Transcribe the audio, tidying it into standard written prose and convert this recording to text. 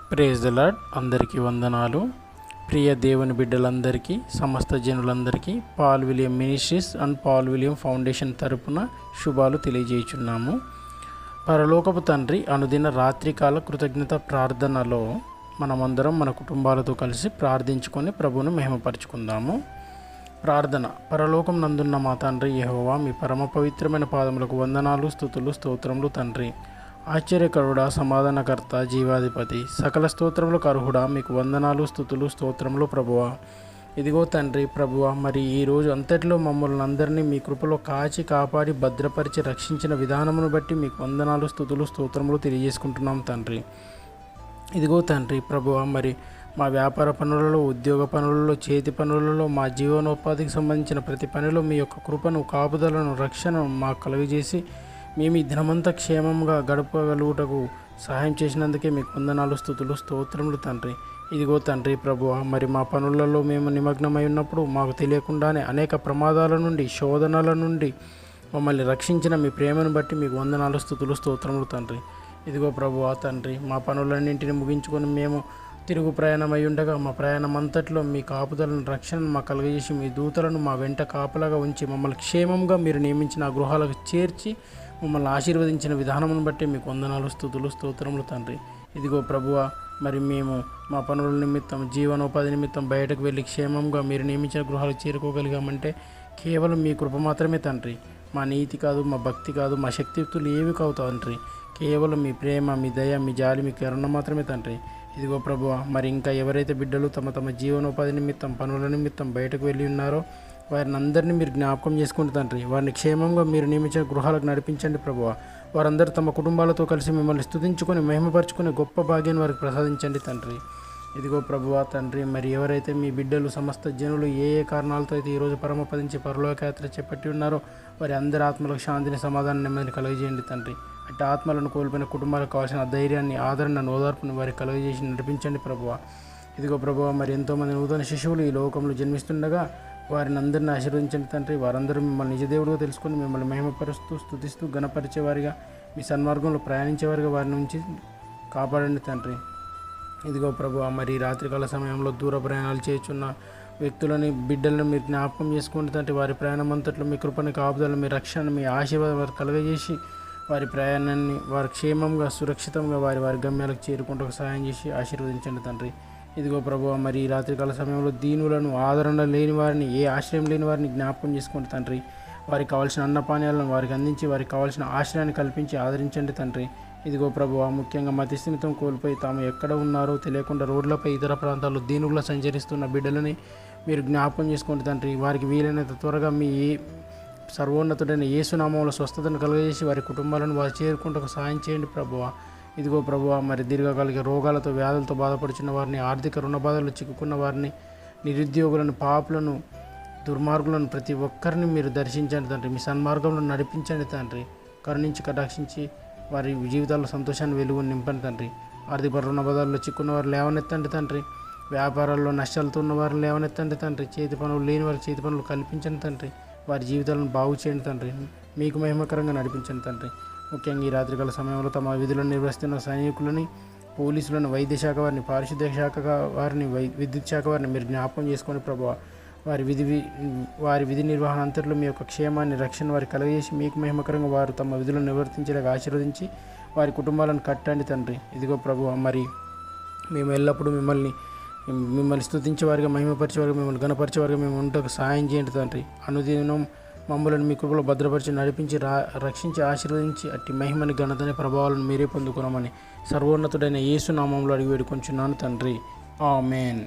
Praise the lord. అందరికీ వందనాలు. ప్రియ దేవుని బిడ్డలందరికీ, సమస్త జనులందరికీ Paul William ministries and Paul William foundation తరపున శుభాలు తెలియజేయుచున్నాము. పరలోకపు తండ్రి అనుదిన రాత్రికాల కృతజ్ఞత ప్రార్థనలో మనమందరం మన కుటుంబాలతో కలిసి ప్రార్థించుకొని ప్రభువును మహిమపరుచుకుందాము. ప్రార్థన. పరలోకం నందున్న మా తండ్రి యెహోవా, మీ పరమ పవిత్రమైన పాదములకు వందనాలు, స్తుతులు, స్తోత్రములు తండ్రి. ఆశ్చర్యకరుడా, సమాధానకర్త, జీవాధిపతి, సకల స్తోత్రములకు అర్హుడా, మీకు వందనాలు, స్తుతులు, స్తోత్రములు ప్రభువా. ఇదిగో తండ్రి ప్రభువా, మరి ఈరోజు అంతటిలో మమ్మల్ని అందరినీ మీ కృపలో కాచి కాపాడి భద్రపరిచి రక్షించిన విధానమును బట్టి మీకు వందనాలు, స్తుతులు, స్తోత్రములు తెలియజేసుకుంటున్నాం తండ్రి. ఇదిగో తండ్రి ప్రభువా, మరి మా వ్యాపార పనులలో, ఉద్యోగ పనులలో, చేతి పనులలో, మా జీవనోపాధికి సంబంధించిన ప్రతి పనిలో మీ యొక్క కృపను, కాపుదలను, రక్షణను మాకు కలుగజేసి మేము ఈ దినమంతా క్షేమంగా గడపగలుగుటకు సహాయం చేసినందుకే మీకు వందనాలు, స్తుతులు, స్తోత్రములు తండ్రి. ఇదిగో తండ్రి ప్రభువా, మరి మా పనులలో మేము నిమగ్నమై ఉన్నప్పుడు మాకు తెలియకుండానే అనేక ప్రమాదాల నుండి, శోధనల నుండి మమ్మల్ని రక్షించిన మీ ప్రేమను బట్టి మీకు వందనాలు, స్తుతులు, స్తోత్రములు తండ్రి. ఇదిగో ప్రభువా తండ్రి, మా పనులన్నింటినీ ముగించుకొని మేము తిరుగు ప్రయాణమై ఉండగా మా ప్రయాణం అంతట్లో మీ కాపుదలను, రక్షణను మాకు కలుగజేసి మీ దూతలను మా వెంట కాపలాగా ఉంచి మమ్మల్ని క్షేమంగా మీరు నియమించిన ఆ గృహాలకు చేర్చి మమ్మల్ని ఆశీర్వదించిన విధానమును బట్టి మీకు వందనాలు, స్తుతులు, స్తోత్రములు తండ్రి. ఇదిగో ప్రభువా, మరి మేము మా పనుల నిమిత్తం, జీవనోపాధి నిమిత్తం బయటకు వెళ్ళి క్షేమంగా మీరు నియమించిన గృహాలకు చేరుకోగలిగామంటే కేవలం మీ కృప మాత్రమే తండ్రి. మా నీతి కాదు, మా భక్తి కాదు, మా శక్తియుక్తులు ఏవి కావు తండ్రి. కేవలం మీ ప్రేమ, మీ దయ, మీ జాలి, మీ కరుణ మాత్రమే తండ్రి. ఇదిగో ప్రభువా, మరి ఇంకా ఎవరైతే బిడ్డలు తమ తమ జీవనోపాధి నిమిత్తం, పనుల నిమిత్తం బయటకు వెళ్ళి ఉన్నారో వారిని అందరినీ మీరు జ్ఞాపకం చేసుకుంటూ తండ్రి, వారిని క్షేమంగా మీరు నియమించిన గృహాలకు నడిపించండి ప్రభువా. వారందరూ తమ కుటుంబాలతో కలిసి మిమ్మల్ని స్తుతించుకొని మహిమపరుచుకునే గొప్ప భాగ్యాన్ని వారికి ప్రసాదించండి తండ్రి. ఇదిగో ప్రభువా తండ్రి, మరి ఎవరైతే మీ బిడ్డలు, సమస్త జనులు ఏ ఏ కారణాలతో అయితే ఈరోజు పరమపదించి పరలోకయాత్ర చేపట్టి ఉన్నారో వారి అందరి ఆత్మలకు శాంతిని, సమాధానం, నెమ్మదిని కలుగజేయండి తండ్రి. అట్టి ఆత్మలను కోల్పోయిన కుటుంబాలకు కావాల్సిన ధైర్యాన్ని, ఆదరణ, ఓదార్పుని వారికి కలుగజేసి నడిపించండి ప్రభువా. ఇదిగో ప్రభువా, మరి ఎంతోమంది నూతన శిశువులు ఈ లోకంలో జన్మిస్తుండగా వారిని అందరినీ ఆశీర్వదించండి తండ్రి. వారందరూ మిమ్మల్ని నిజదేవుడిగా తెలుసుకొని మిమ్మల్ని మహిమపరుస్తూ, స్తుతిస్తూ, గణపరిచేవారిగా, మీ సన్మార్గంలో ప్రయాణించేవారిగా వారి నుంచి కాపాడండి తండ్రి. ఇదిగో ప్రభువా, మరి రాత్రికాల సమయంలో దూర ప్రయాణాలు చేస్తున్న వ్యక్తులని, బిడ్డలను మీరు జ్ఞాపకం చేసుకోండి తండ్రి. వారి ప్రయాణం అంతట్లో మీ కృపని, కాపుదలను, మీ రక్షణ, మీ ఆశీర్వాదం వారు కలుగజేసి వారి ప్రయాణాన్ని వారి క్షేమంగా, సురక్షితంగా వారి వారి గమ్యాలకు చేరుకుంటూ సహాయం చేసి ఆశీర్వదించండి తండ్రి. ఇదిగో ప్రభువా, మరి ఈ రాత్రికాల సమయంలో దీనులను, ఆదరణ లేని వారిని, ఏ ఆశ్రయం లేని వారిని జ్ఞాపకం చేసుకోండి తండ్రి. వారికి కావాల్సిన అన్నపానీయాలను వారికి అందించి వారికి కావాల్సిన ఆశ్రయాన్ని కల్పించి ఆదరించండి తండ్రి. ఇదిగో ప్రభువా, ముఖ్యంగా మతిస్థిమితం కోల్పోయి తాము ఎక్కడ ఉన్నారో తెలియకుండా రోడ్లపై, ఇతర ప్రాంతాల్లో దీనులుగా సంచరిస్తున్న బిడ్డలని మీరు జ్ఞాపకం చేసుకోండి తండ్రి. వారికి వీలైనంత త్వరగా మీ సర్వోన్నతుడైన యేసునామంలో స్వస్థతను కలుగజేసి వారి కుటుంబాలను వారు చేరుకుంటూ సహాయం చేయండి ప్రభువా. ఇదిగో ప్రభువా, మరి దీర్ఘకాలిక రోగాలతో, వ్యాధులతో బాధపడుచున్న వారిని, ఆర్థిక రుణ బాధలు చిక్కుకున్న వారిని, నిరుద్యోగులను, పాపులను, దుర్మార్గులను ప్రతి ఒక్కరిని మీరు దర్శించండి తండ్రి. మీ సన్మార్గంలో నడిపించండి తండ్రి. కరుణించి, కటాక్షించి వారి జీవితాల్లో సంతోషాన్ని, వెలుగుని నింపండి తండ్రి. ఆర్థిక రుణ బాధల్లో చిక్కున్న వారు లేవనెత్తండి తండ్రి. వ్యాపారాల్లో నష్టాలతో ఉన్న వారిని లేవనెత్తండి తండ్రి. చేతి పనులు లేని వారికి చేతి పనులు కల్పించండి తండ్రి. వారి జీవితాలను బాగు చేయండి తండ్రి. మీకు మహిమకరంగా నడిపించండి తండ్రి. ముఖ్యంగా ఈ రాత్రికాల సమయంలో తమ విధులను నిర్వహిస్తున్న సైనికులని, పోలీసులను, వైద్య శాఖ వారిని, పారిశుద్ధ్య శాఖ వారిని, విద్యుత్ శాఖ వారిని మీరు జ్ఞాపకం చేసుకొని ప్రభువా, వారి విధి నిర్వహణ అంతట్లో మీ యొక్క క్షేమాన్ని, రక్షణ వారికి కలుగజేసి మీకు మహిమకరంగా వారు తమ విధులను నిర్వర్తించేలాగా ఆశీర్వదించి వారి కుటుంబాలను కట్టండి తండ్రి. ఇదిగో ప్రభువా, మరి మేము ఎల్లప్పుడూ మిమ్మల్ని స్తుతించేవారిగా, మహిమపరిచేవారిగా, మిమ్మల్ని గణపరిచేవారిగా మేము ఉండటకు సహాయం చేయండి తండ్రి. అనుదినం మమ్మల్ని మీ కృపలో భద్రపరిచి నడిపించి రక్షించి ఆశీర్వదించి అట్టి మహిమని, ఘనతని, ప్రభావాలను మీరే పొందుకున్నామని సర్వోన్నతుడైన యేసు నామంలో అడిగి వేడుకొంచున్నాను తండ్రి. ఆమేన్.